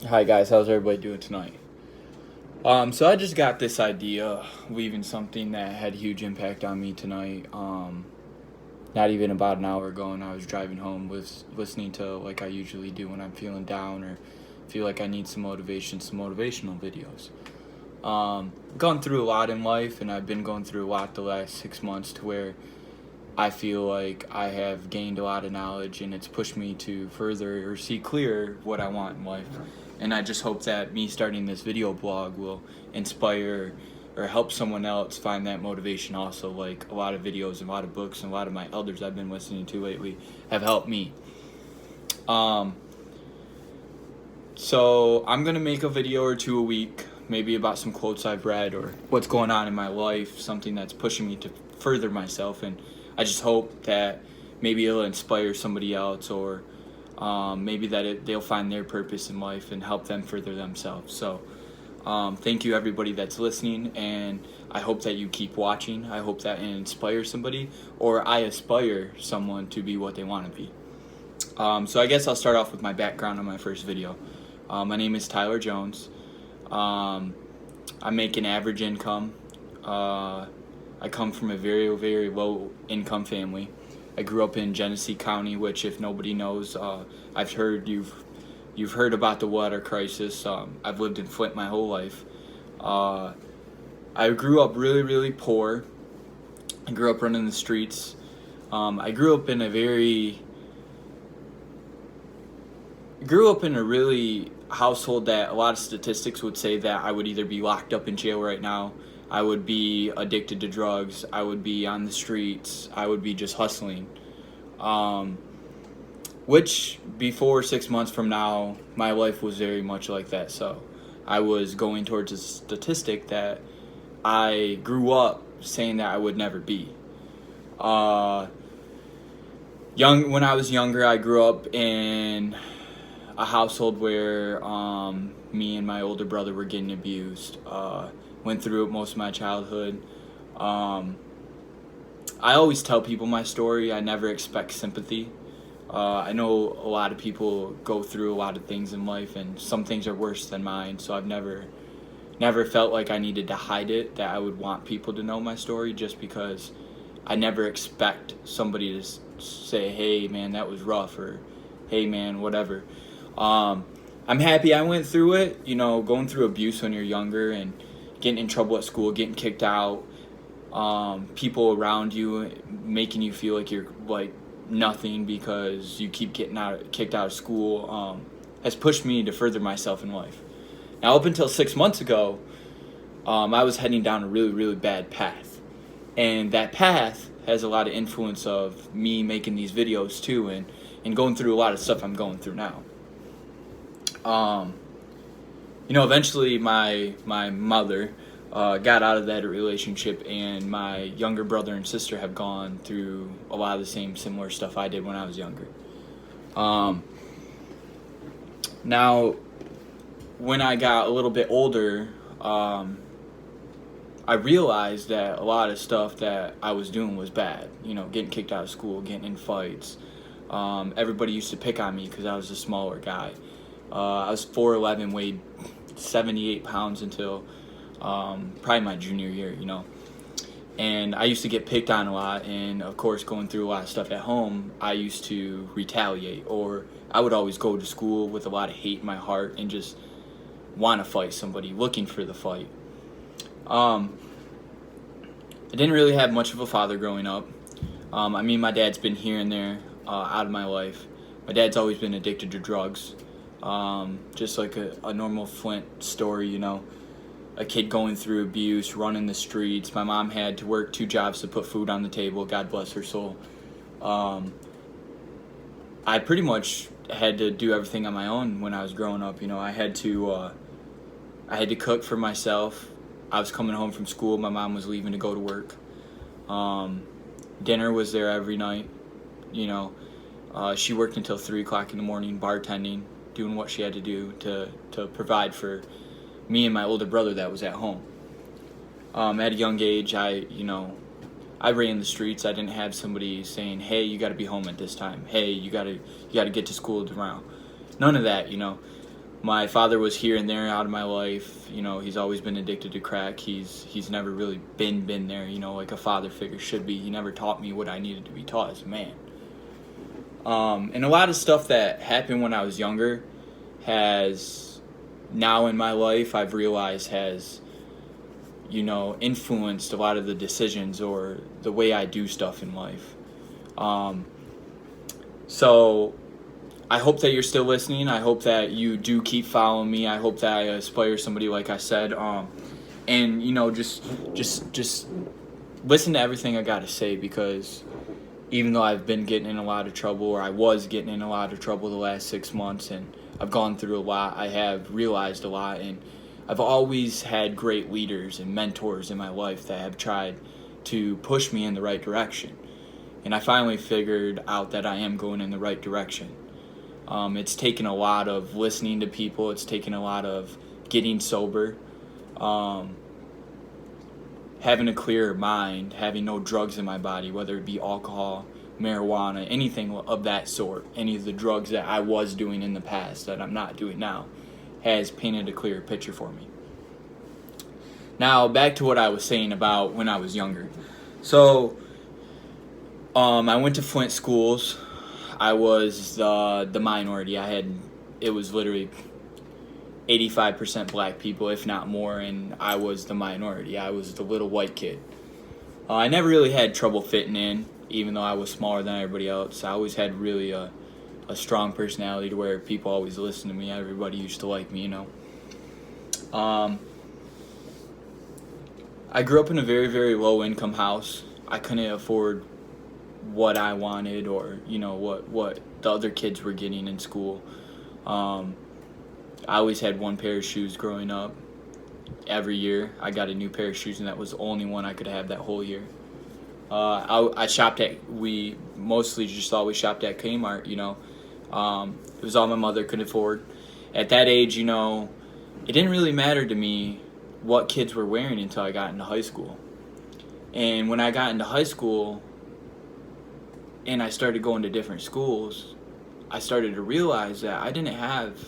Hi guys, how's everybody doing tonight? So I just got this idea, leaving something that had a huge impact on me tonight. Not even about an hour ago, and I was driving home, was listening to like I usually do when I'm feeling down or feel like I need some motivation, some motivational videos. Gone through a lot in life, and I've been going through a lot the last 6 months to where I feel like I have gained a lot of knowledge and it's pushed me to further or see clearer what I want in life. And I just hope that me starting this video blog will inspire or help someone else find that motivation also. Like a lot of videos, a lot of books, and a lot of my elders I've been listening to lately have helped me. Um, so I'm going to make a video or two a week, maybe about some quotes I've read or what's going on in my life, something that's pushing me to further myself. And I just hope that maybe it'll inspire somebody else, or maybe that they'll find their purpose in life and help them further themselves. So thank you everybody that's listening, and I hope that you keep watching. I hope that it inspires somebody, or I aspire someone to be what they want to be. So I guess I'll start off with my background on my first video. My name is Tyler Jones. I make an average income. I come from a very, very low income family. I grew up in Genesee County, which, if nobody knows, I've heard you've heard about the water crisis. I've lived in Flint my whole life. I grew up really, really poor. I grew up running the streets. I grew up in a really household that a lot of statistics would say that I would either be locked up in jail right now, I would be addicted to drugs, I would be on the streets, I would be just hustling. Which before 6 months from now, my life was very much like that. So I was going towards a statistic that I grew up saying that I would never be. When I was younger, I grew up in a household where me and my older brother were getting abused. Went through it most of my childhood. I always tell people my story. I never expect sympathy. I know a lot of people go through a lot of things in life, and some things are worse than mine. So I've never felt like I needed to hide it, that I would want people to know my story, just because I never expect somebody to say, hey man, that was rough, or hey man, whatever. I'm happy I went through it, going through abuse when you're younger and getting in trouble at school, getting kicked out, people around you making you feel like you're like nothing because you keep getting kicked out of school, has pushed me to further myself in life. Now, up until 6 months ago, I was heading down a really, really bad path. And that path has a lot of influence of me making these videos too, and going through a lot of stuff I'm going through now. Eventually my mother got out of that relationship, and my younger brother and sister have gone through a lot of the same similar stuff I did when I was younger. Now, when I got a little bit older, I realized that a lot of stuff that I was doing was bad. Getting kicked out of school, getting in fights. Everybody used to pick on me because I was a smaller guy. I was 4'11", weighed 78 pounds until probably my junior year, And I used to get picked on a lot, and of course, going through a lot of stuff at home, I used to retaliate, or I would always go to school with a lot of hate in my heart and just want to fight somebody, looking for the fight. I didn't really have much of a father growing up. My dad's been here and there out of my life. My dad's always been addicted to drugs. Just like a normal Flint story, a kid going through abuse, running the streets. My mom had to work 2 jobs to put food on the table, God bless her soul. I pretty much had to do everything on my own when I was growing up. I had to cook for myself. I was coming home from school, my mom was leaving to go to work. Dinner was there every night. She worked until 3 o'clock in the morning, bartending, doing what she had to do to provide for me and my older brother that was at home. At a young age, I ran the streets. I didn't have somebody saying, hey, you got to be home at this time. Hey, you got to get to school tomorrow. None of that, My father was here and there out of my life. You know, he's always been addicted to crack. He's never really been there, you know, like a father figure should be. He never taught me what I needed to be taught as a man. And a lot of stuff that happened when I was younger has, now in my life, I've realized has, you know, influenced a lot of the decisions or the way I do stuff in life. So I hope that you're still listening. I hope that you do keep following me. I hope that I aspire somebody, like I said. And you know, just listen to everything I got to say, because even though I've been getting in a lot of trouble, or I was getting in a lot of trouble the last 6 months, and I've gone through a lot, I have realized a lot, and I've always had great leaders and mentors in my life that have tried to push me in the right direction. And I finally figured out that I am going in the right direction. It's taken a lot of listening to people. It's taken a lot of getting sober, having a clearer mind, having no drugs in my body, whether it be alcohol, marijuana, anything of that sort. Any of the drugs that I was doing in the past that I'm not doing now has painted a clearer picture for me. Now, back to what I was saying about when I was younger. So, I went to Flint schools. I was the minority. It was literally 85% black people, if not more, and I was the minority. I was the little white kid. I never really had trouble fitting in, even though I was smaller than everybody else. I always had really a strong personality to where people always listened to me. Everybody used to like me, you know. I grew up in a very, very low income house. I couldn't afford what I wanted, or, you know, what the other kids were getting in school. I always had one pair of shoes growing up. Every year I got a new pair of shoes, and that was the only one I could have that whole year. We mostly just always shopped at Kmart, you know. It was all my mother could afford. At that age, you know, it didn't really matter to me what kids were wearing until I got into high school. And when I got into high school and I started going to different schools, I started to realize that I didn't have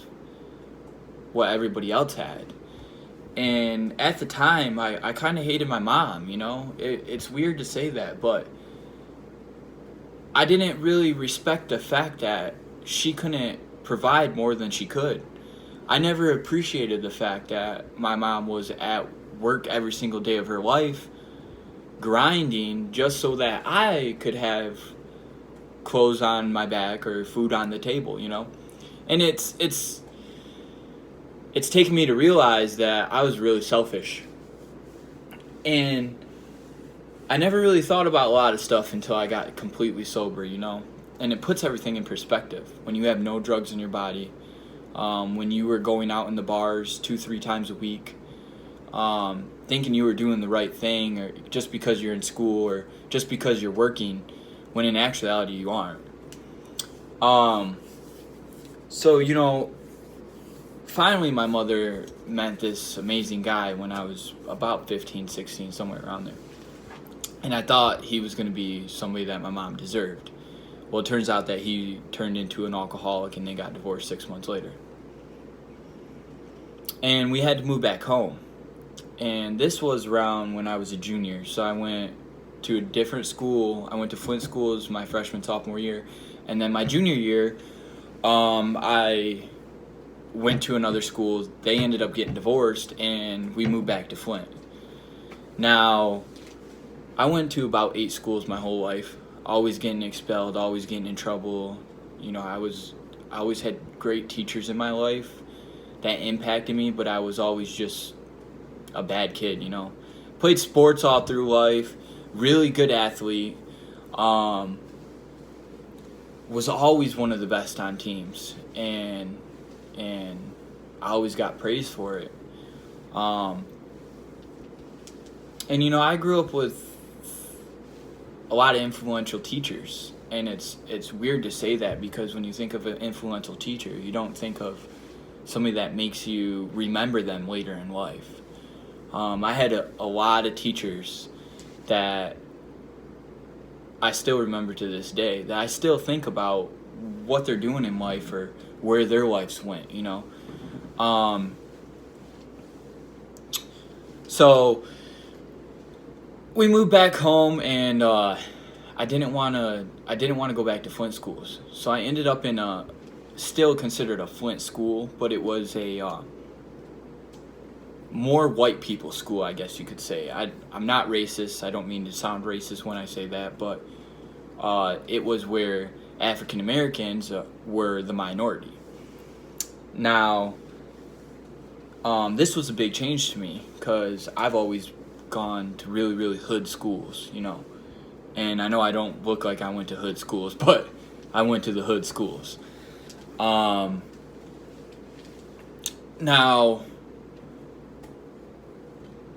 what everybody else had. And at the time, I kind of hated my mom, you know? It's weird to say that, but I didn't really respect the fact that she couldn't provide more than she could. I never appreciated the fact that my mom was at work every single day of her life, grinding just so that I could have clothes on my back or food on the table, you know? And it's taken me to realize that I was really selfish. And I never really thought about a lot of stuff until I got completely sober, you know? And it puts everything in perspective. When you have no drugs in your body, when you were going out in the bars 2-3 times a week, thinking you were doing the right thing, or just because you're in school, or just because you're working, when in actuality you aren't. So, you know, finally my mother met this amazing guy when I was about 15, 16, somewhere around there. And I thought he was going to be somebody that my mom deserved. Well, it turns out that he turned into an alcoholic, and they got divorced 6 months later. And we had to move back home. And this was around when I was a junior. So I went to a different school. I went to Flint schools my freshman, sophomore year. And then my junior year, I went to another school. They ended up getting divorced, and we moved back to Flint. Now, I went to about 8 schools my whole life, always getting expelled, always getting in trouble. You know, I always had great teachers in my life that impacted me, but I was always just a bad kid, you know. Played sports all through life, really good athlete, was always one of the best on teams, and I always got praised for it. And you know, I grew up with a lot of influential teachers, and it's weird to say that, because when you think of an influential teacher, you don't think of somebody that makes you remember them later in life. I had a lot of teachers that I still remember to this day, that I still think about what they're doing in life or where their lives went, you know. Um, so we moved back home, and I didn't want to go back to Flint schools. So I ended up in a still considered a Flint school, but it was a more white people school, I guess you could say. I'm not racist. I don't mean to sound racist when I say that, but it was where African Americans were the minority. Now, this was a big change to me because I've always gone to really, really hood schools, you know. And I know I don't look like I went to hood schools, but I went to the hood schools. Now,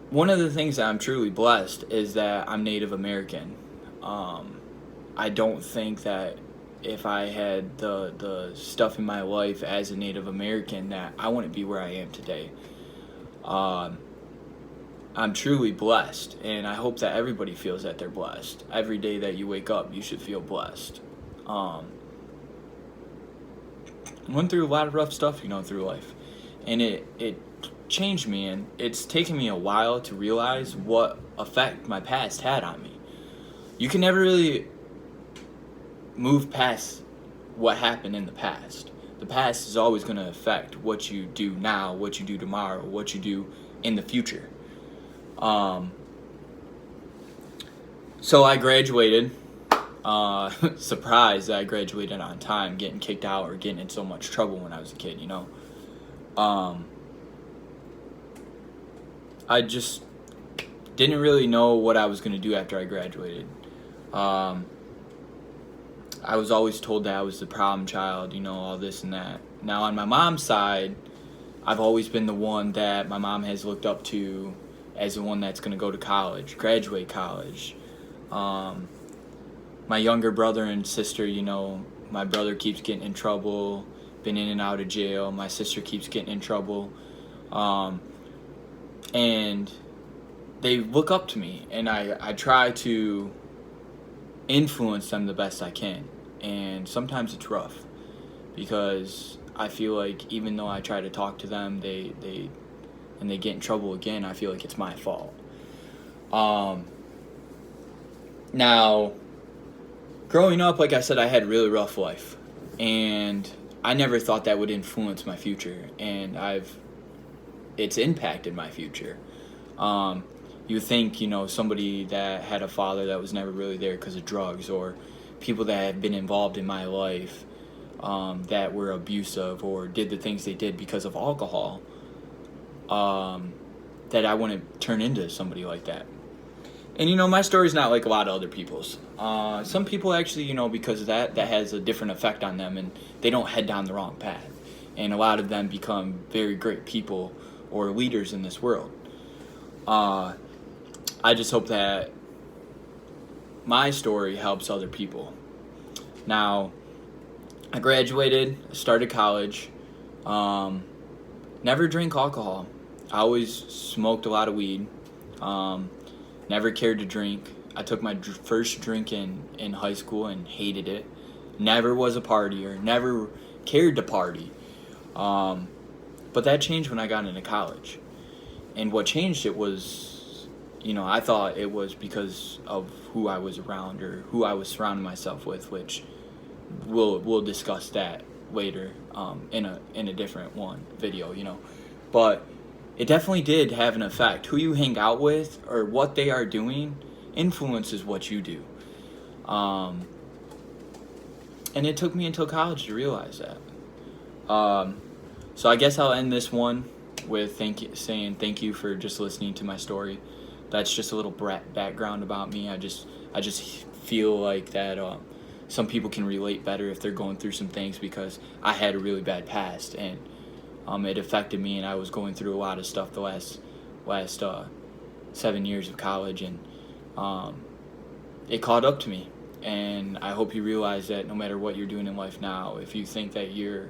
one of the things that I'm truly blessed is that I'm Native American. I don't think that if I had the stuff in my life as a Native American that I wouldn't be where I am today. I'm truly blessed, and I hope that everybody feels that they're blessed. Every day that you wake up, you should feel blessed. Went through a lot of rough stuff, you know, through life, and it changed me, and it's taken me a while to realize what effect my past had on me. You can never really move past what happened in the past. The past is always going to affect what you do now, what you do tomorrow, what you do in the future. So I graduated. Surprised that I graduated on time, getting kicked out or getting in so much trouble when I was a kid, you know. I just didn't really know what I was going to do after I graduated. I was always told that I was the problem child, you know, all this and that. Now, on my mom's side, I've always been the one that my mom has looked up to as the one that's going to go to college, graduate college. My younger brother and sister, you know, my brother keeps getting in trouble, been in and out of jail. My sister keeps getting in trouble. And they look up to me, and I try to influence them the best I can. And sometimes it's rough because I feel like even though I try to talk to them, they get in trouble again, I feel like it's my fault. Now, growing up, like I said, I had a really rough life, and I never thought that would influence my future, and it's impacted my future. You think, you know, somebody that had a father that was never really there because of drugs, or people that had been involved in my life that were abusive or did the things they did because of alcohol, that I wouldn't turn into somebody like that. And, you know, my story's not like a lot of other people's. Some people actually, you know, because of that has a different effect on them, and they don't head down the wrong path. And a lot of them become very great people or leaders in this world. I just hope that my story helps other people. Now, I graduated, started college, never drank alcohol. I always smoked a lot of weed, never cared to drink. I took my first drink in high school and hated it. Never was a partier, never cared to party. But that changed when I got into college. And what changed it was, you know, I thought it was because of who I was around or who I was surrounding myself with, which we'll discuss that later in a different video, you know. But it definitely did have an effect. Who you hang out with or what they are doing influences what you do. And it took me until college to realize that. So I guess I'll end this one with saying thank you for just listening to my story. That's just a little background about me. I just feel like that some people can relate better if they're going through some things, because I had a really bad past, and it affected me, and I was going through a lot of stuff the last 7 years of college, and it caught up to me. And I hope you realize that no matter what you're doing in life now, if you think that you're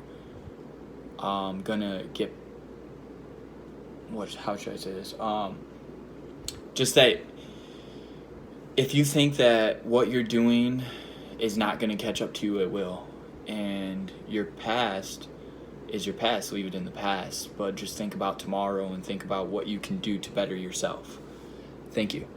gonna get how should I say this? Just that if you think that what you're doing is not gonna catch up to you, it will. And your past is your past, leave it in the past. But just think about tomorrow and think about what you can do to better yourself. Thank you.